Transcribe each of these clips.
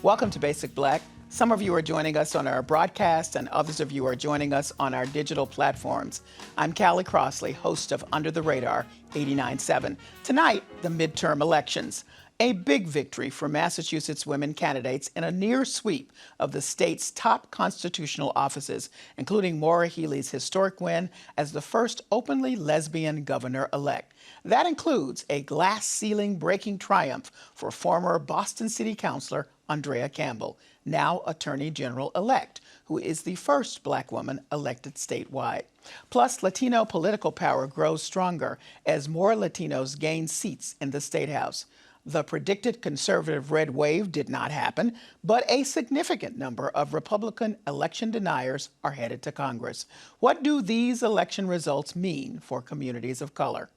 Welcome to Basic Black. Some of you are joining us on our broadcast and others of you are joining us on our digital platforms. I'm Callie Crossley, host of Under the Radar 89.7. Tonight, the midterm elections. A big victory for Massachusetts women candidates in a near sweep of the state's top constitutional offices, including Maura Healey's historic win as the first openly lesbian governor-elect. That includes a glass ceiling breaking triumph for former Boston City Councilor Andrea Campbell, now Attorney General-elect, who is the first Black woman elected statewide. Plus, Latino political power grows stronger as more Latinos gain seats in the State House. The predicted conservative red wave did not happen, but a significant number of Republican election deniers are headed to Congress. What do these election results mean for communities of color?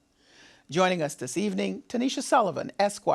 Joining us this evening, Tanisha Sullivan Esq,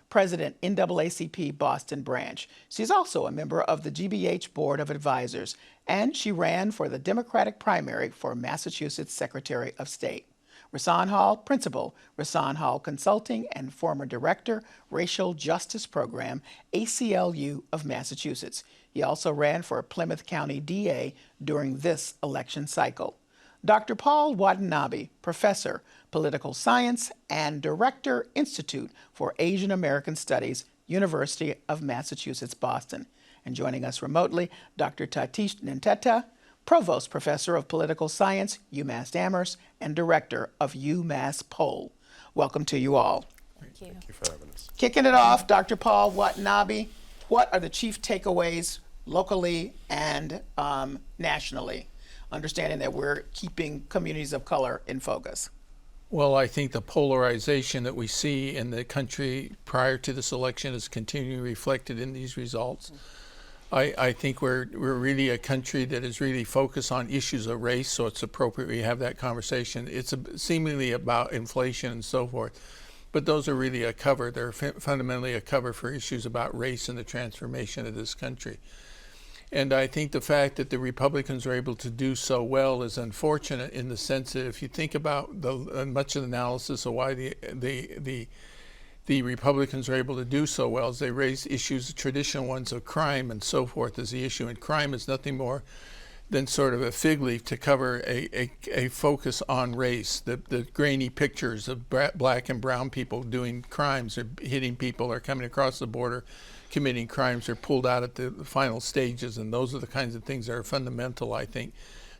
President, NAACP Boston Branch. She's also a member of the GBH Board of Advisors, and she ran for the Democratic primary for Massachusetts Secretary of State. Rahsaan Hall, Principal, Rahsaan Hall Consulting, and former Director, Racial Justice Program, ACLU of Massachusetts. He also ran for Plymouth County DA during this election cycle. Dr. Paul Watanabe, Professor, Political Science, and Director, Institute for Asian American Studies, University of Massachusetts, Boston. And joining us remotely, Dr. Tatishe Nteta, Provost Professor of Political Science, UMass Amherst, and Director of UMass Poll. Welcome to you all. Thank you. Thank you for having us. Kicking it off, Dr. Paul Watanabe, what are the chief takeaways locally and nationally, understanding that we're keeping communities of color in focus? Well, I think the polarization that we see in the country prior to this election is continually reflected in these results. I think we're really a country that is really focused on issues of race, so it's appropriate we have that conversation. It's seemingly about inflation and so forth, but those are really a cover. They're fundamentally a cover for issues about race and the transformation of this country. And I think the fact that the Republicans are able to do so well is unfortunate in the sense that if you think about much of the analysis of why the Republicans are able to do so well is they raise issues, traditional ones of crime and so forth as the issue. And crime is nothing more than sort of a fig leaf to cover a focus on race. The grainy pictures of black and brown people doing crimes or hitting people or coming across the border committing crimes are pulled out at the final stages, and those are the kinds of things that are fundamental, I think,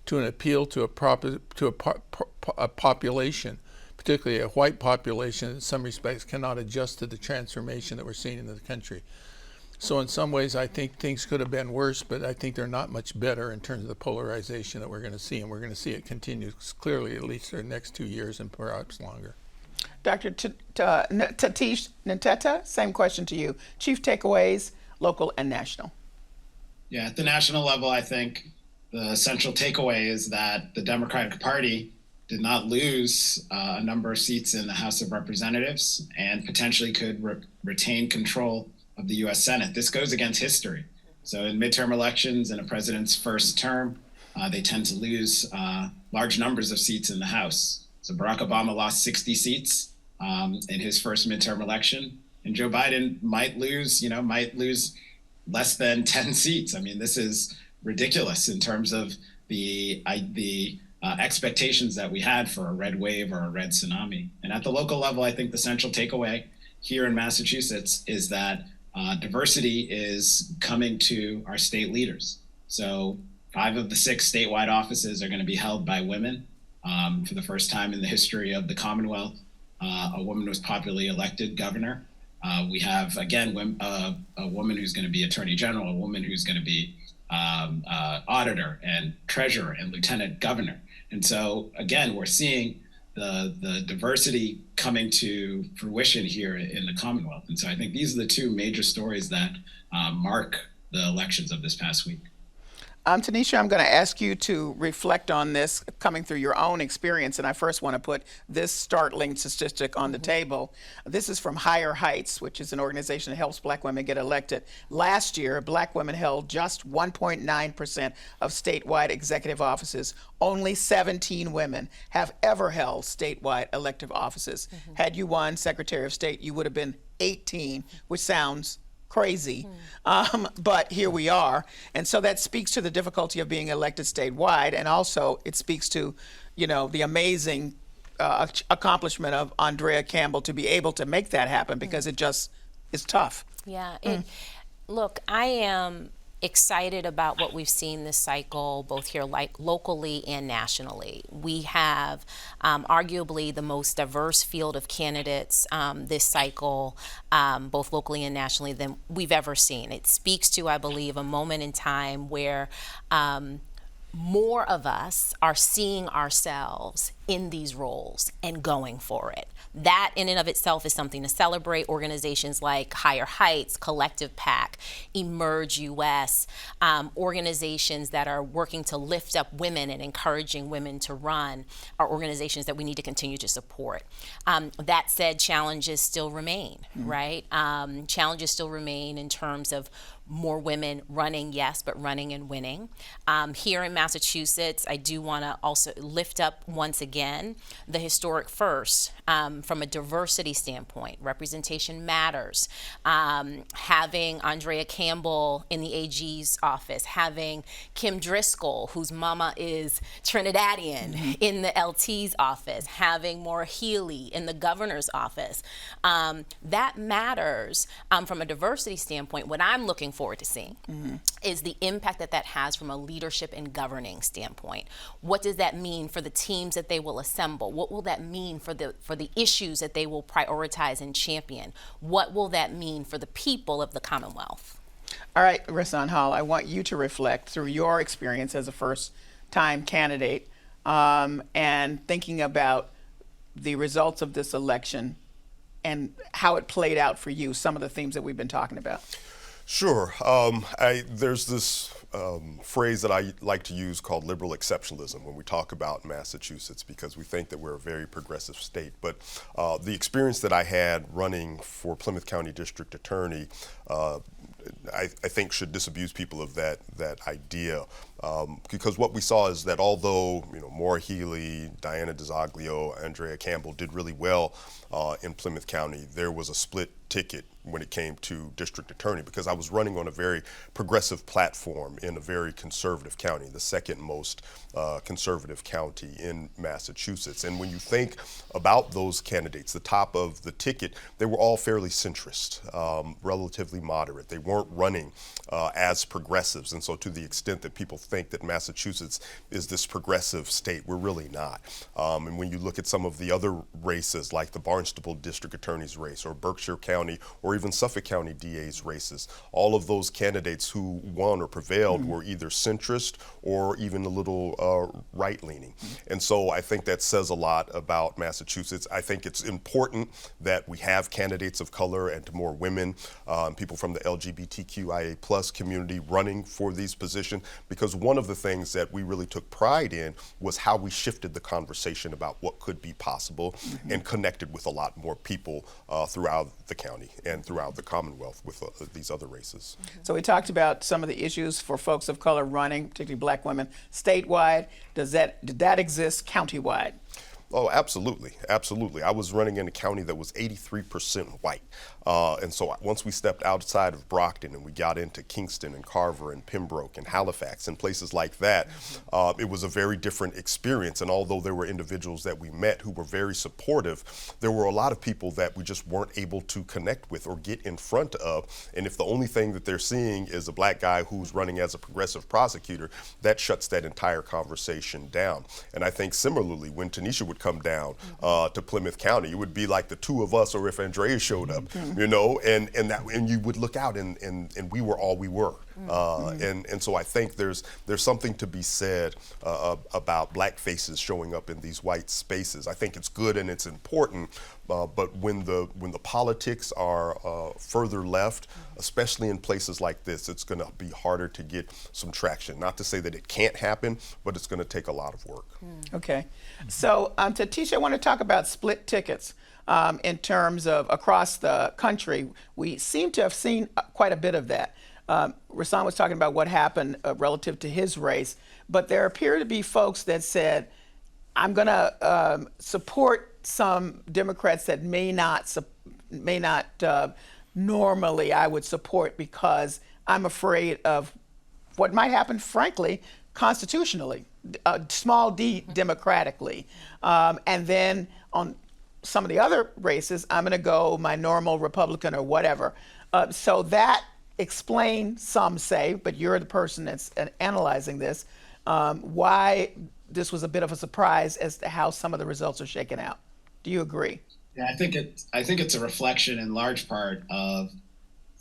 to an appeal to a population, particularly a white population that in some respects cannot adjust to the transformation that we're seeing in the country. So in some ways, I think things could have been worse, but I think they're not much better in terms of the polarization that we're going to see, and we're going to see it continue clearly at least for the next 2 years and perhaps longer. Dr. Tatishe Nteta, same question to you. Chief takeaways, local and national. Yeah, at the national level, I think the central takeaway is that the Democratic Party did not lose a number of seats in the House of Representatives and potentially could retain control of the U.S. Senate. This goes against history. So in midterm elections in a president's first term, they tend to lose large numbers of seats in the House. So Barack Obama lost 60 seats in his first midterm election, and Joe Biden might lose less than 10 seats. I mean, this is ridiculous in terms of the expectations that we had for a red wave or a red tsunami. And at the local level, I think the central takeaway here in Massachusetts is that diversity is coming to our state leaders. So 5 of the 6 statewide offices are going to be held by women. For the first time in the history of the Commonwealth, a woman was popularly elected governor. We have, again, a woman who's going to be attorney general, a woman who's going to be auditor and treasurer and lieutenant governor. And so, again, we're seeing the diversity coming to fruition here in the Commonwealth. And so I think these are the 2 major stories that mark the elections of this past week. Tanisha, I'm going to ask you to reflect on this coming through your own experience, and I first want to put this startling statistic on the table. This is from Higher Heights, which is an organization that helps Black women get elected. Last year, Black women held just 1.9% of statewide executive offices. Only 17 women have ever held statewide elective offices. Had you won Secretary of State, you would have been 18, which sounds crazy, but here we are. And so that speaks to the difficulty of being elected statewide, and also it speaks to, the amazing accomplishment of Andrea Campbell to be able to make that happen, because it just is tough. Yeah. Look, I am excited about what we've seen this cycle, both here locally and nationally. We have arguably the most diverse field of candidates this cycle, both locally and nationally, than we've ever seen. It speaks to, I believe, a moment in time where more of us are seeing ourselves in these roles and going for it. That in and of itself is something to celebrate. Organizations like Higher Heights, Collective PAC, Emerge US, organizations that are working to lift up women and encouraging women to run, are organizations that we need to continue to support. That said, challenges still remain, right? Challenges still remain in terms of more women running, yes, but running and winning. Here in Massachusetts, I do want to also lift up once again the historic first from a diversity standpoint. Representation matters. Having Andrea Campbell in the AG's office, having Kim Driscoll, whose mama is Trinidadian, in the LT's office, having Maura Healey in the governor's office. That matters from a diversity standpoint. What I'm looking forward to seeing is the impact that has from a leadership and governing standpoint. What does that mean for the teams that they will assemble? What will that mean for the issues that they will prioritize and champion? What will that mean for the people of the Commonwealth? All right, Rahsaan Hall, I want you to reflect through your experience as a first-time candidate and thinking about the results of this election and how it played out for you, some of the themes that we've been talking about. Sure. There's this phrase that I like to use called liberal exceptionalism when we talk about Massachusetts, because we think that we're a very progressive state. But the experience that I had running for Plymouth County District Attorney, I think should disabuse people of that idea, because what we saw is that although Maura Healey, Diana DiZoglio, Andrea Campbell did really well in Plymouth County, there was a split ticket when it came to district attorney, because I was running on a very progressive platform in a very conservative county, the second most conservative county in Massachusetts. And when you think about those candidates, the top of the ticket, they were all fairly centrist, relatively moderate. They weren't running as progressives. And so to the extent that people think that Massachusetts is this progressive state, we're really not. And when you look at some of the other races, like the Barnstable District Attorney's race, or Berkshire County, or even Suffolk County DA's races, all of those candidates who won or prevailed were either centrist or even a little right-leaning. And so I think that says a lot about Massachusetts. I think it's important that we have candidates of color and more women, people from the LGBTQIA plus community running for these positions, because one of the things that we really took pride in was how we shifted the conversation about what could be possible and connected with a lot more people throughout the county and throughout the Commonwealth with these other races. So we talked about some of the issues for folks of color running, particularly black women, statewide. Did that exist countywide? Oh, absolutely. Absolutely. I was running in a county that was 83% white. And so once we stepped outside of Brockton and we got into Kingston and Carver and Pembroke and Halifax and places like that, it was a very different experience. And although there were individuals that we met who were very supportive, there were a lot of people that we just weren't able to connect with or get in front of. And if the only thing that they're seeing is a black guy who's running as a progressive prosecutor, that shuts that entire conversation down. And I think similarly, when Tanisha would come down to Plymouth County, it would be like the two of us, or if Andrea showed up, and you would look out and we were all we were. And so I think there's something to be said about black faces showing up in these white spaces. I think it's good and it's important, but when the politics are further left, especially in places like this, it's going to be harder to get some traction. Not to say that it can't happen, but it's going to take a lot of work. Okay. So Tatishe, I want to talk about split tickets. In terms of across the country, we seem to have seen quite a bit of that. Rahsaan was talking about what happened relative to his race, but there appear to be folks that said, I'm going to support some Democrats that may not normally I would support because I'm afraid of what might happen, frankly, constitutionally, small d democratically. And then on some of the other races, I'm going to go my normal Republican or whatever. So that explains, some say, but you're the person that's analyzing this, why this was a bit of a surprise as to how some of the results are shaken out. Do you agree? Yeah, I think it's a reflection in large part of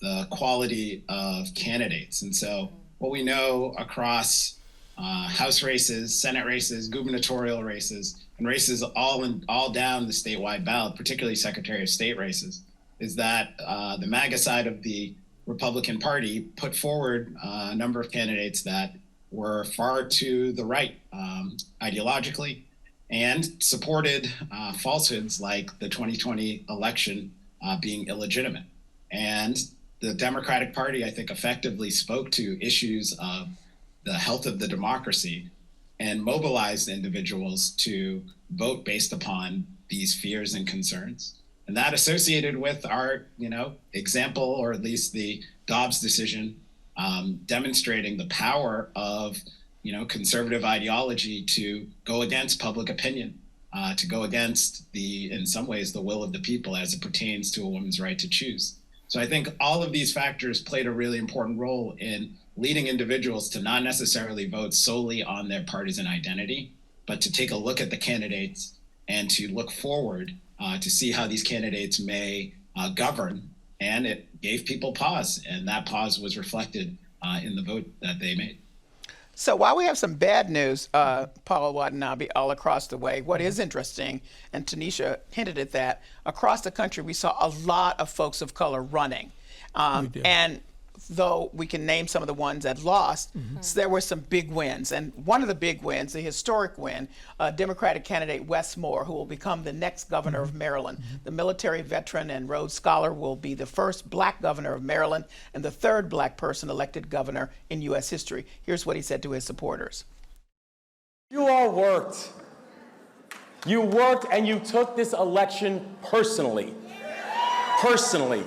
the quality of candidates. And so what we know across House races, Senate races, gubernatorial races, and races all down the statewide ballot, particularly Secretary of State races, is that the MAGA side of the Republican Party put forward a number of candidates that were far to the right ideologically and supported falsehoods like the 2020 election being illegitimate. And the Democratic Party, I think, effectively spoke to issues of the health of the democracy and mobilized individuals to vote based upon these fears and concerns. And that associated with our, example, or at least the Dobbs decision, demonstrating the power of, conservative ideology to go against public opinion, to go against in some ways, the will of the people as it pertains to a woman's right to choose. So I think all of these factors played a really important role in leading individuals to not necessarily vote solely on their partisan identity, but to take a look at the candidates and to look forward to see how these candidates may govern. And it gave people pause, and that pause was reflected in the vote that they made. So while we have some bad news, Paul Watanabe, all across the way, what is interesting, and Tanisha hinted at that, across the country we saw a lot of folks of color running. And though we can name some of the ones that lost, so there were some big wins. And one of the big wins, the historic win, Democratic candidate Wes Moore, who will become the next governor of Maryland. The military veteran and Rhodes Scholar will be the first black governor of Maryland and the third black person elected governor in U.S. history. Here's what he said to his supporters. You all worked. You worked and you took this election personally. Personally.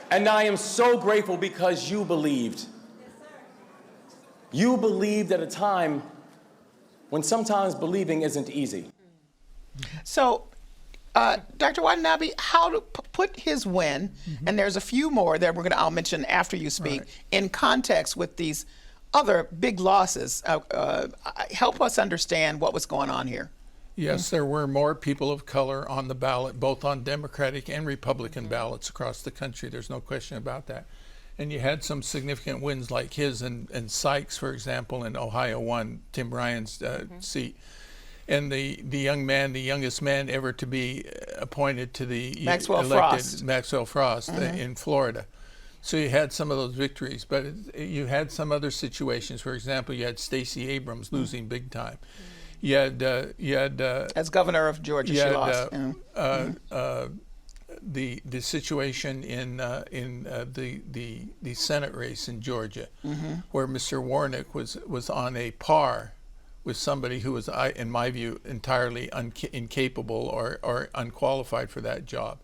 And I am so grateful because you believed. You believed at a time when sometimes believing isn't easy. So, Dr. Watanabe, how to put his win, and there's a few more that I'll mention after you speak, in context with these other big losses. Help us understand what was going on here. Yes, there were more people of color on the ballot, both on Democratic and Republican ballots across the country. There's no question about that. And you had some significant wins like his and Sykes, for example, in Ohio won Tim Ryan's seat. And the youngest man ever to be appointed to the Maxwell Frost in Florida. So you had some of those victories, but you had some other situations. For example, you had Stacey Abrams losing big time. You had as governor of Georgia, she lost. The situation in the Senate race in Georgia, where Mr. Warnock was on a par with somebody who was, in my view, entirely incapable or unqualified for that job.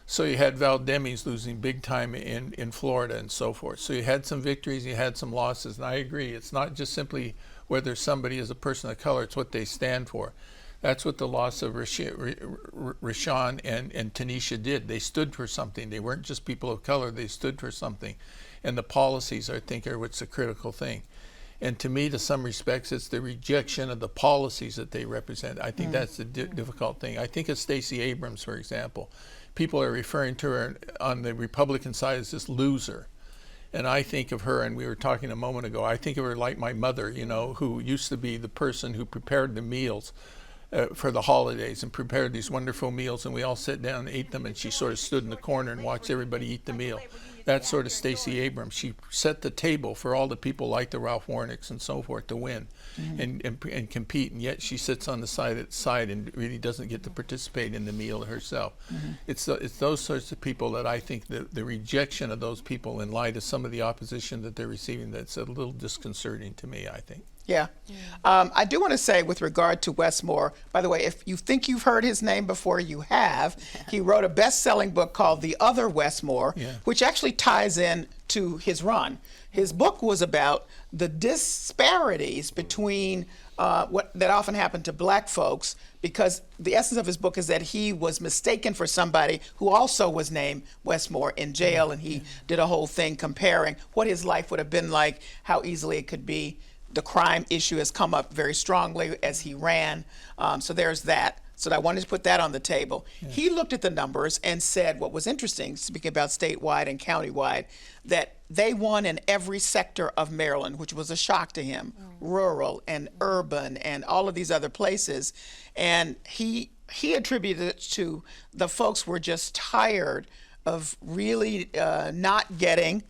So you had Val Demings losing big time in Florida and so forth. So you had some victories, you had some losses, and I agree. It's not just simply whether somebody is a person of color, it's what they stand for. That's what the loss of Rahsaan and Tanisha did. They stood for something. They weren't just people of color, they stood for something. And the policies, I think, are what's a critical thing. And to me, to some respects, it's the rejection of the policies that they represent. I think that's the difficult thing. I think of Stacey Abrams, for example. People are referring to her on the Republican side as this loser. And I think of her, and we were talking a moment ago, I think of her like my mother, who used to be the person who prepared the meals for the holidays and prepared these wonderful meals, and we all sat down and ate them, and she sort of stood in the corner and watched everybody eat the meal. That's sort of Stacey Abrams. She set the table for all the people like the Ralph Warnocks and so forth to win and compete, and yet she sits on the side and really doesn't get to participate in the meal herself. It's those sorts of people that I think the rejection of those people in light of some of the opposition that they're receiving, that's a little disconcerting to me, I think. Yeah. I do want to say with regard to Wes Moore, by the way, if you think you've heard his name before, you have. He wrote a best-selling book called The Other Wes Moore, which actually ties in to his run. His book was about the disparities between what that often happened to black folks, because the essence of his book is that he was mistaken for somebody who also was named Wes Moore in jail, and he did a whole thing comparing what his life would have been like, how easily it could be. The crime issue has come up very strongly as he ran. So there's that. So I wanted to put that on the table. He looked at the numbers and said what was interesting, speaking about statewide and countywide, that they won in every sector of Maryland, which was a shock to him, rural and urban and all of these other places. And he attributed it to the folks were just tired of really not getting,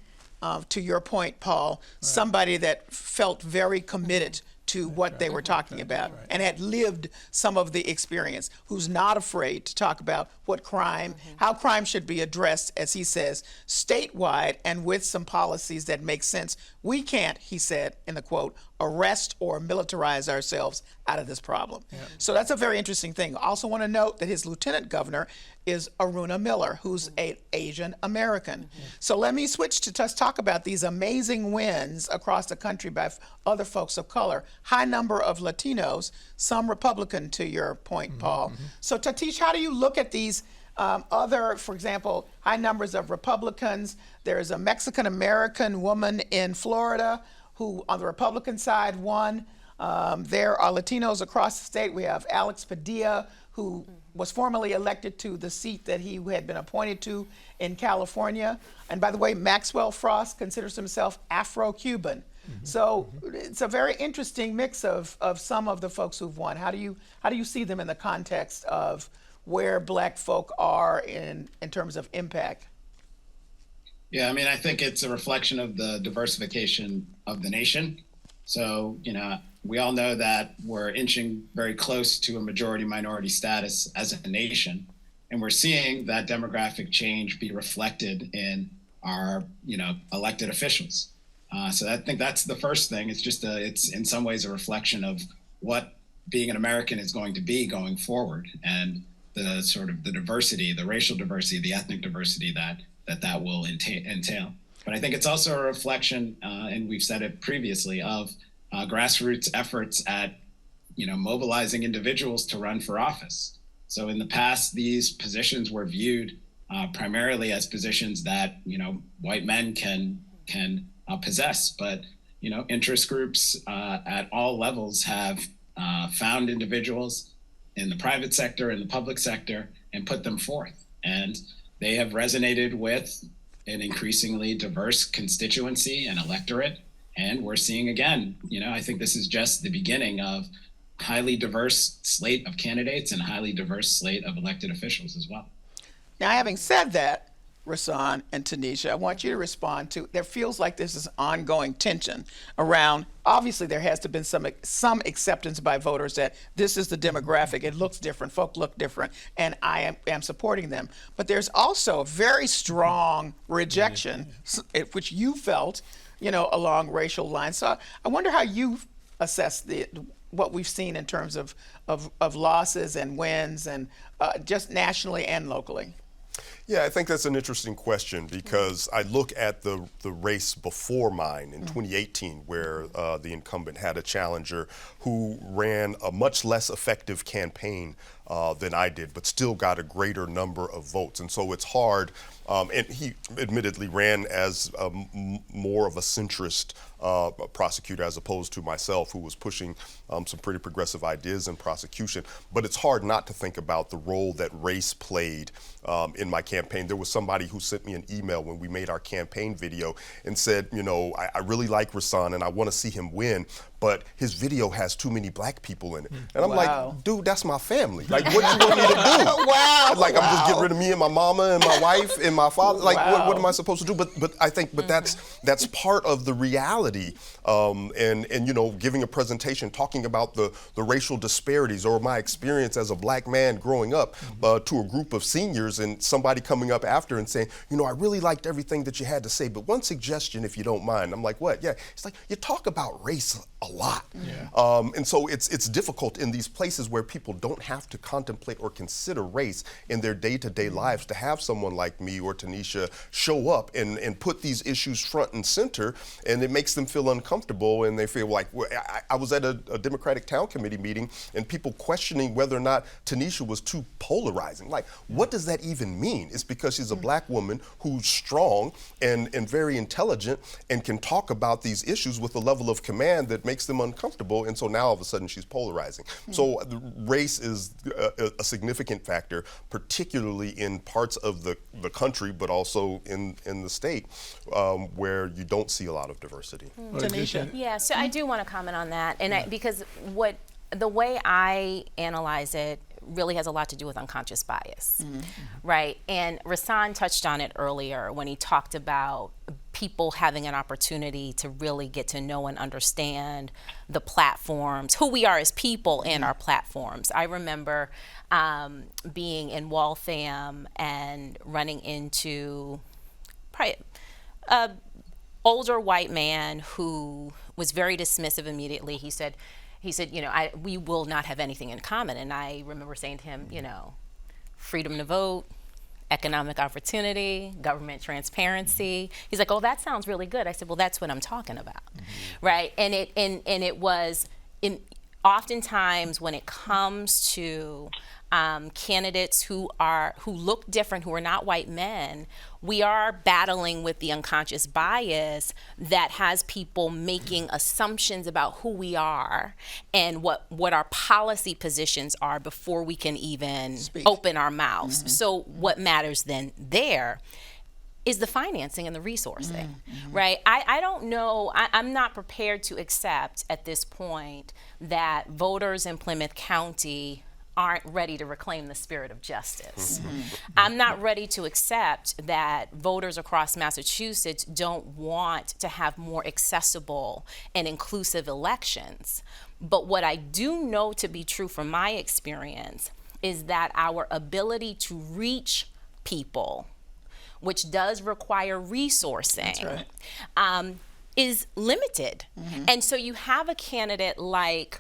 to your point, Paul, somebody that felt very committed to what they were talking about and had lived some of the experience, who's not afraid to talk about what crime, how crime should be addressed, as he says, statewide and with some policies that make sense. We can't, he said in the quote, arrest or militarize ourselves out of this problem. So that's a very interesting thing. I also want to note that his lieutenant governor is Aruna Miller, who's an Asian American. So let me switch to just talk about these amazing wins across the country by other folks of color. High number of Latinos, some Republican, to your point, Paul. So Tatishe, how do you look at these other, for example, high numbers of Republicans? There's a Mexican American woman in Florida who on the Republican side won. There are Latinos across the state. We have Alex Padilla, who was formerly elected to the seat that he had been appointed to in California. And by the way, Maxwell Frost considers himself Afro-Cuban. So it's a very interesting mix of some of the folks who've won. How do you see them in the context of where black folk are in terms of impact? Yeah, I mean, I think it's a reflection of the diversification of the nation. So, we all know that we're inching very close to a majority minority status as a nation. And we're seeing that demographic change be reflected in our, elected officials. So I think that's the first thing. It's just it's in some ways a reflection of what being an American is going to be going forward, and the sort of the diversity, the racial diversity, the ethnic diversity that will entail. But I think it's also a reflection, and we've said it previously, of grassroots efforts at, mobilizing individuals to run for office. So in the past, these positions were viewed primarily as positions that, white men can possess. But, interest groups at all levels have found individuals in the private sector, in the public sector, and put them forth. And they have resonated with an increasingly diverse constituency and electorate. And we're seeing again, I think this is just the beginning of highly diverse slate of candidates and highly diverse slate of elected officials as well. Now, having said that, Rahsaan and Tanisha, I want you to respond to, there feels like this is ongoing tension around, obviously there has to be some acceptance by voters that this is the demographic, it looks different, folk look different, and I am supporting them. But there's also a very strong rejection, which you felt, along racial lines. So I wonder how you assess what we've seen in terms of losses and wins, and just nationally and locally. Yeah, I think that's an interesting question, because I look at the race before mine in 2018, where the incumbent had a challenger who ran a much less effective campaign than I did, but still got a greater number of votes. And so it's hard, and he admittedly ran as more of a centrist prosecutor as opposed to myself, who was pushing some pretty progressive ideas in prosecution. But it's hard not to think about the role that race played in my campaign. There was somebody who sent me an email when we made our campaign video and said, I really like Rahsaan and I want to see him win, but his video has too many black people in it. And I'm like, dude, that's my family. Like, what do you want me to do? Like, I'm just getting rid of me and my mama and my wife and my father. Like, what am I supposed to do? But I think, that's part of the reality. And giving a presentation, talking about the racial disparities or my experience as a black man growing up to a group of seniors, and somebody coming up after and saying, I really liked everything that you had to say, but one suggestion, if you don't mind. I'm like, what? Yeah. It's like, you talk about race a lot. And so it's difficult in these places where people don't have to contemplate or consider race in their day-to-day lives to have someone like me or Tanisha show up and put these issues front and center, and it makes them feel uncomfortable, and they feel like, I was at a Democratic Town Committee meeting and people questioning whether or not Tanisha was too polarizing. Like, what does that even mean? It's because she's a black woman who's strong and very intelligent and can talk about these issues with a level of command that makes them uncomfortable, and so now all of a sudden she's polarizing. So race is a significant factor, particularly in parts of the country, but also in the state where you don't see a lot of diversity. Tanisha. Yeah, so I do want to comment on that, and because the way I analyze it really has a lot to do with unconscious bias, right? And Rahsaan touched on it earlier when he talked about people having an opportunity to really get to know and understand the platforms, who we are as people and our platforms. I remember being in Waltham and running into probably an older white man who was very dismissive immediately. He said, we will not have anything in common. And I remember saying to him, freedom to vote, economic opportunity, government transparency. He's like, oh, that sounds really good. I said, well, that's what I'm talking about, right? And it was oftentimes when it comes to candidates who look different, who are not white men, we are battling with the unconscious bias that has people making assumptions about who we are and what our policy positions are before we can even open our mouths. So what matters then there is the financing and the resourcing, right? I don't know, I'm not prepared to accept at this point that voters in Plymouth County aren't ready to reclaim the spirit of justice. I'm not ready to accept that voters across Massachusetts don't want to have more accessible and inclusive elections. But what I do know to be true from my experience is that our ability to reach people, which does require resourcing, is limited. And so you have a candidate like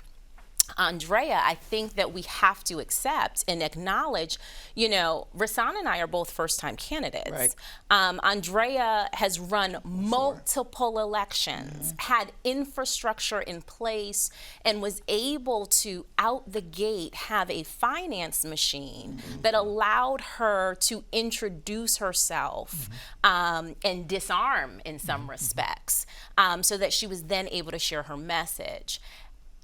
Andrea, I think that we have to accept and acknowledge, Rahsaan and I are both first-time candidates. Right. Andrea has run multiple elections, had infrastructure in place, and was able to, out the gate, have a finance machine that allowed her to introduce herself and disarm in some respects, so that she was then able to share her message.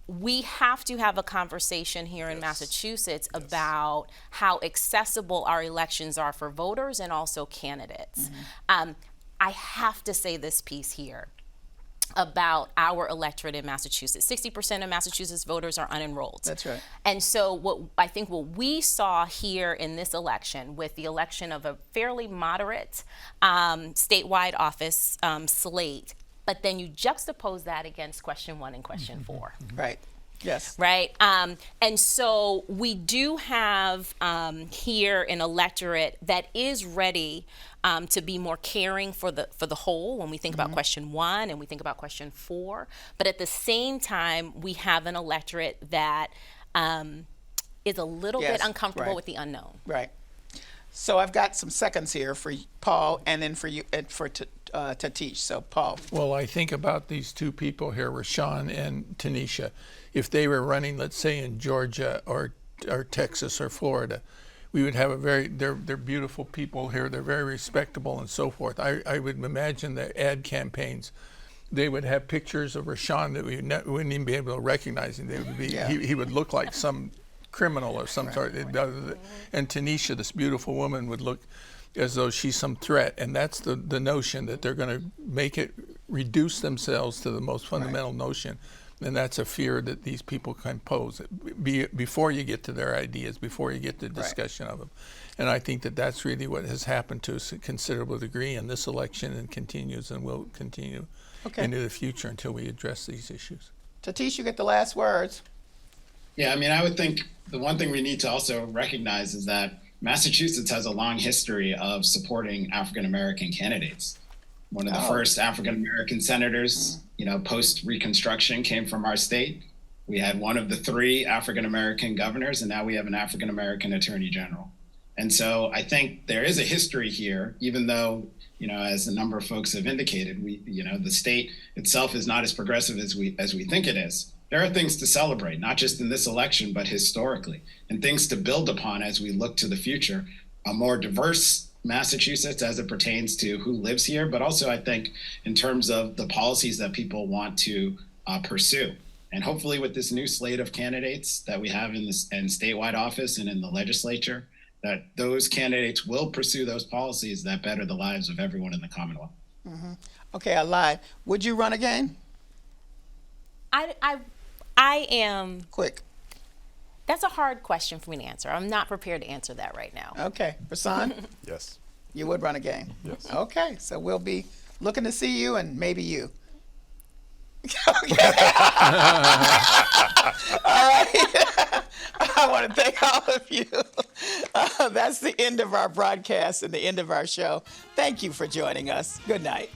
We have to have a conversation here in Massachusetts about how accessible our elections are for voters and also candidates. I have to say this piece here about our electorate in Massachusetts. 60% of Massachusetts voters are unenrolled. That's right. And so what we saw here in this election, with the election of a fairly moderate statewide office slate, but then you juxtapose that against question 1 and question 4. Right. Yes. Right. And so we do have here an electorate that is ready to be more caring for the whole when we think about question 1 and we think about question 4. But at the same time, we have an electorate that is a little bit uncomfortable with the unknown. Right. So I've got some seconds here for Paul and then for you and for Tatishe. So Paul. Well, I think about these two people here, Rahsaan and Tanisha. If they were running, let's say, in Georgia or Texas or Florida, we would have they're beautiful people here. They're very respectable and so forth. I would imagine the ad campaigns, they would have pictures of Rahsaan that we wouldn't even be able to recognize him. They would be, he would look like some criminal or some sort. And Tanisha, this beautiful woman, would look as though she's some threat. And that's the notion that they're going to reduce themselves to the most fundamental notion. And that's a fear that these people can pose before you get to their ideas, before you get to discussion of them. And I think that that's really what has happened to a considerable degree in this election and continues and will continue into the future until we address these issues. Tatishe, you get the last words. Yeah, I mean, I would think the one thing we need to also recognize is that Massachusetts has a long history of supporting African-American candidates. One of the first African American senators, post Reconstruction, came from our state. We had one of the 3 African American governors, and now we have an African American attorney general. And so I think there is a history here, even though, as a number of folks have indicated, the state itself is not as progressive as we think it is. There are things to celebrate, not just in this election, but historically, and things to build upon as we look to the future. A more diverse Massachusetts as it pertains to who lives here, but also I think in terms of the policies that people want to pursue. And hopefully with this new slate of candidates that we have in statewide office and in the legislature, that those candidates will pursue those policies that better the lives of everyone in the Commonwealth. Okay, I lied. Would you run again? I am. Quick. That's a hard question for me to answer. I'm not prepared to answer that right now. Okay, Rahsaan, Yes. you would run again? Yes. Okay, so we'll be looking to see you and maybe you. All right. I want to thank all of you. That's the end of our broadcast and the end of our show. Thank you for joining us. Good night.